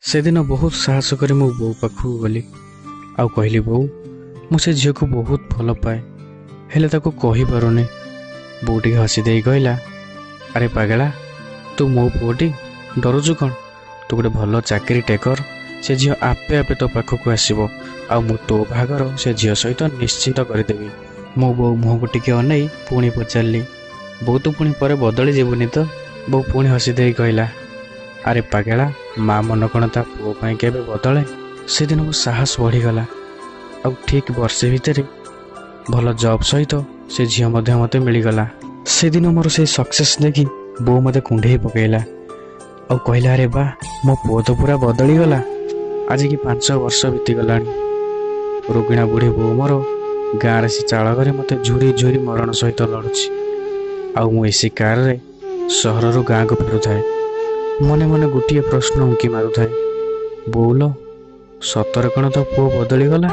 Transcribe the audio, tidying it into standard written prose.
सेदिन बहुत साहस कर मो बो पाखु गली आउ कहली बो मु से झील को बहुत भल पाए हेले ताको कहि पारुनी। बो टी हसी दे कहला अरे पागला तू मो पुओटी डरुचु कौन तू गोटे भल चाकरी टेकर से झील आपे आपे तो पाखक आसब आ मु तो भागर से झील सहित निश्चित करदेवी। मो बो मुह को टिके अनई पुणी पचारि बो तू पुणी पर बदली जीवनी तो। बो पुणी हसी दे कहला अरे पागला माँ मन कौन ता पुओ पाई केबे बदले। से दिन को साहस बढ़ीगला आ ठीक वर्षे भितर भल जॉब सहित से झील मते मिलगला। से दिन मोर से सक्सेस देखी बो मते कुंडे पकेला आ कहला अरे बा मो पुओ तो पूरा बदली गला। आज की 5 वर्ष बीती गला। रोगिणा बुढ़ी बो मोर गाँव से चाल घरे मते झुरी झुरी मरण सहित लड़ुची आउ मु एसी कार रे सहर रु गाँ को फेरुए मने मने गोटे प्रश्न उंकी मारुए बोल सतर कण तो पुओ बदली गला।